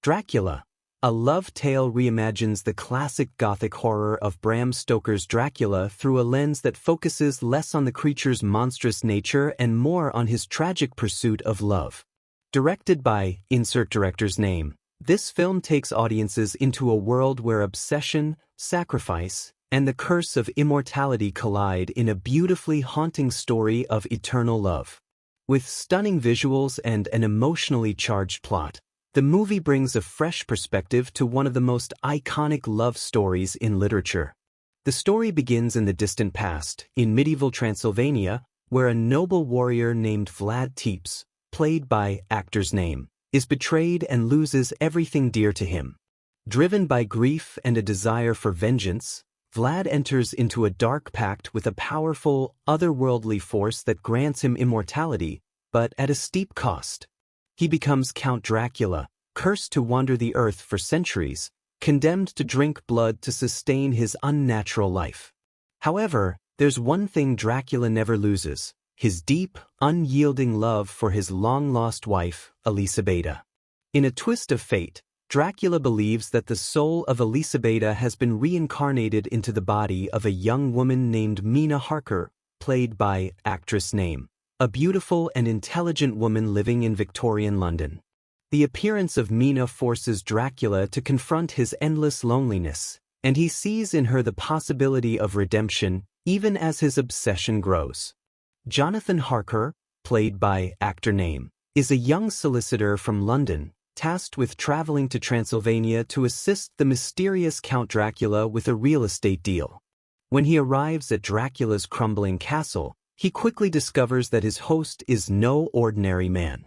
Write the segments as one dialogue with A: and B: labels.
A: Dracula, a love tale reimagines the classic Gothic horror of Bram Stoker's Dracula through a lens that focuses less on the creature's monstrous nature and more on his tragic pursuit of love. Directed by, insert director's name, this film takes audiences into a world where obsession, sacrifice, and the curse of immortality collide in a beautifully haunting story of eternal love. With stunning visuals and an emotionally charged plot, the movie brings a fresh perspective to one of the most iconic love stories in literature. The story begins in the distant past, in medieval Transylvania, where a noble warrior named Vlad Tepes, played by actor's name, is betrayed and loses everything dear to him. Driven by grief and a desire for vengeance, Vlad enters into a dark pact with a powerful, otherworldly force that grants him immortality, but at a steep cost. He becomes Count Dracula, cursed to wander the earth for centuries, condemned to drink blood to sustain his unnatural life. However, there's one thing Dracula never loses: his deep, unyielding love for his long-lost wife, Elisabetta. In a twist of fate, Dracula believes that the soul of Elisabetta has been reincarnated into the body of a young woman named Mina Harker, played by actress name, a beautiful and intelligent woman living in Victorian London. The appearance of Mina forces Dracula to confront his endless loneliness, and he sees in her the possibility of redemption, even as his obsession grows. Jonathan Harker, played by actor name, is a young solicitor from London, tasked with traveling to Transylvania to assist the mysterious Count Dracula with a real estate deal. When he arrives at Dracula's crumbling castle, he quickly discovers that his host is no ordinary man.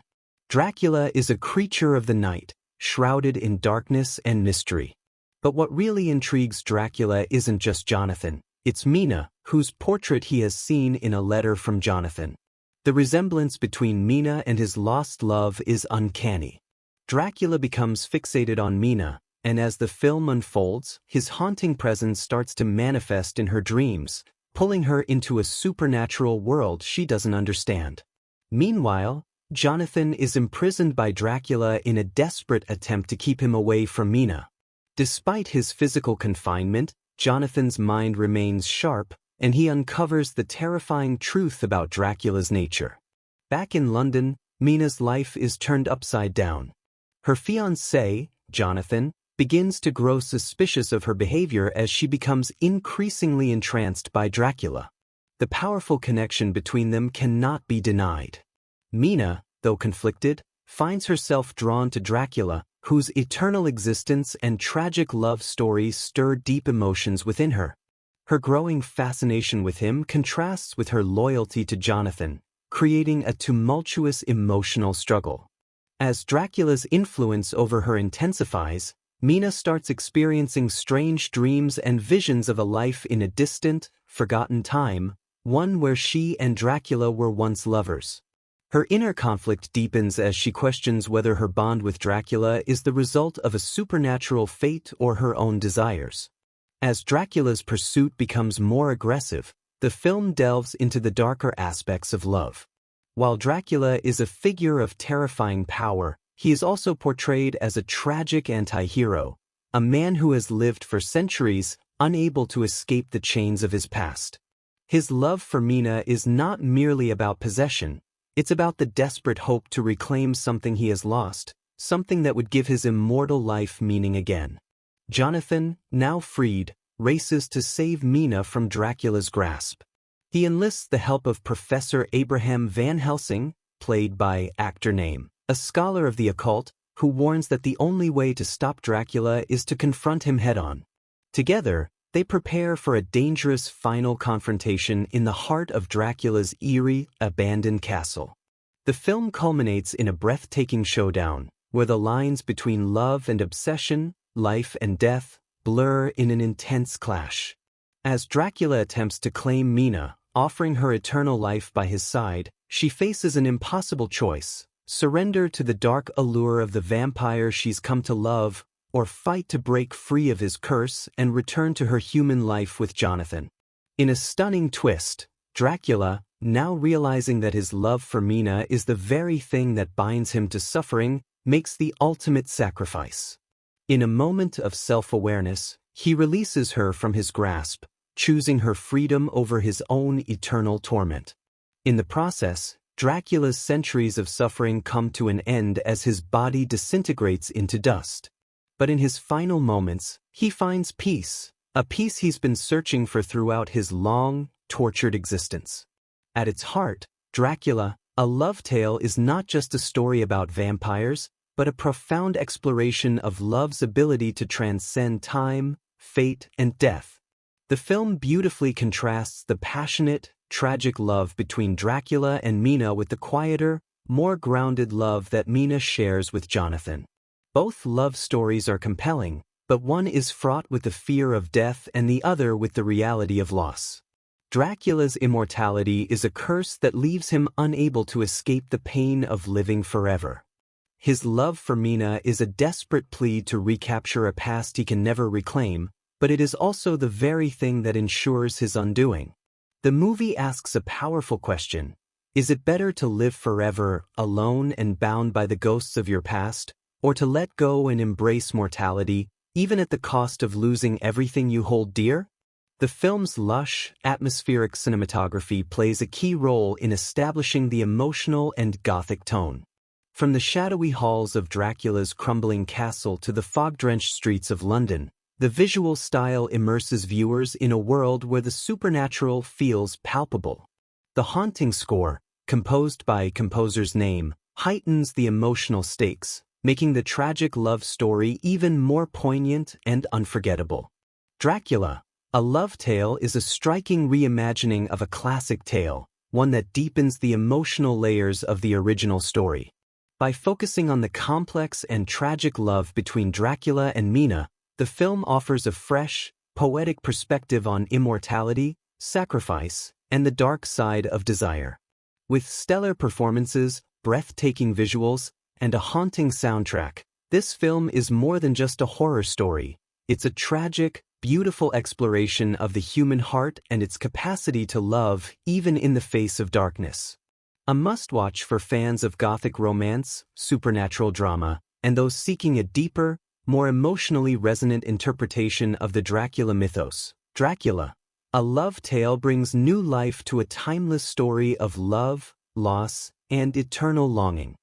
A: Dracula is a creature of the night, shrouded in darkness and mystery. But what really intrigues Dracula isn't just Jonathan, it's Mina, whose portrait he has seen in a letter from Jonathan. The resemblance between Mina and his lost love is uncanny. Dracula becomes fixated on Mina, and as the film unfolds, his haunting presence starts to manifest in her dreams, pulling her into a supernatural world she doesn't understand. Meanwhile, Jonathan is imprisoned by Dracula in a desperate attempt to keep him away from Mina. Despite his physical confinement, Jonathan's mind remains sharp, and he uncovers the terrifying truth about Dracula's nature. Back in London, Mina's life is turned upside down. Her fiancé, Jonathan, begins to grow suspicious of her behavior as she becomes increasingly entranced by Dracula. The powerful connection between them cannot be denied. Mina, though conflicted, finds herself drawn to Dracula, whose eternal existence and tragic love stories stir deep emotions within her. Her growing fascination with him contrasts with her loyalty to Jonathan, creating a tumultuous emotional struggle. As Dracula's influence over her intensifies, Mina starts experiencing strange dreams and visions of a life in a distant, forgotten time, one where she and Dracula were once lovers. Her inner conflict deepens as she questions whether her bond with Dracula is the result of a supernatural fate or her own desires. As Dracula's pursuit becomes more aggressive, the film delves into the darker aspects of love. While Dracula is a figure of terrifying power, he is also portrayed as a tragic anti-hero, a man who has lived for centuries, unable to escape the chains of his past. His love for Mina is not merely about possession, it's about the desperate hope to reclaim something he has lost, something that would give his immortal life meaning again. Jonathan, now freed, races to save Mina from Dracula's grasp. He enlists the help of Professor Abraham Van Helsing, played by actor name, a scholar of the occult, who warns that the only way to stop Dracula is to confront him head-on. Together, they prepare for a dangerous final confrontation in the heart of Dracula's eerie, abandoned castle. The film culminates in a breathtaking showdown, where the lines between love and obsession, life and death, blur in an intense clash. As Dracula attempts to claim Mina, offering her eternal life by his side, she faces an impossible choice: surrender to the dark allure of the vampire she's come to love, or fight to break free of his curse and return to her human life with Jonathan. In a stunning twist, Dracula, now realizing that his love for Mina is the very thing that binds him to suffering, makes the ultimate sacrifice. In a moment of self-awareness, he releases her from his grasp, choosing her freedom over his own eternal torment. In the process, Dracula's centuries of suffering come to an end as his body disintegrates into dust. But in his final moments, he finds peace, a peace he's been searching for throughout his long, tortured existence. At its heart, Dracula, a love tale, is not just a story about vampires, but a profound exploration of love's ability to transcend time, fate, and death. The film beautifully contrasts the passionate, tragic love between Dracula and Mina with the quieter, more grounded love that Mina shares with Jonathan. Both love stories are compelling, but one is fraught with the fear of death and the other with the reality of loss. Dracula's immortality is a curse that leaves him unable to escape the pain of living forever. His love for Mina is a desperate plea to recapture a past he can never reclaim, but it is also the very thing that ensures his undoing. The movie asks a powerful question: is it better to live forever, alone and bound by the ghosts of your past, or to let go and embrace mortality, even at the cost of losing everything you hold dear? The film's lush, atmospheric cinematography plays a key role in establishing the emotional and Gothic tone. From the shadowy halls of Dracula's crumbling castle to the fog-drenched streets of London, the visual style immerses viewers in a world where the supernatural feels palpable. The haunting score, composed by composer's name, heightens the emotional stakes, making the tragic love story even more poignant and unforgettable. Dracula, a love tale, is a striking reimagining of a classic tale, one that deepens the emotional layers of the original story. By focusing on the complex and tragic love between Dracula and Mina, the film offers a fresh, poetic perspective on immortality, sacrifice, and the dark side of desire. With stellar performances, breathtaking visuals, and a haunting soundtrack, this film is more than just a horror story. It's a tragic, beautiful exploration of the human heart and its capacity to love even in the face of darkness. A must-watch for fans of Gothic romance, supernatural drama, and those seeking a deeper, more emotionally resonant interpretation of the Dracula mythos. Dracula, a love tale, brings new life to a timeless story of love, loss, and eternal longing.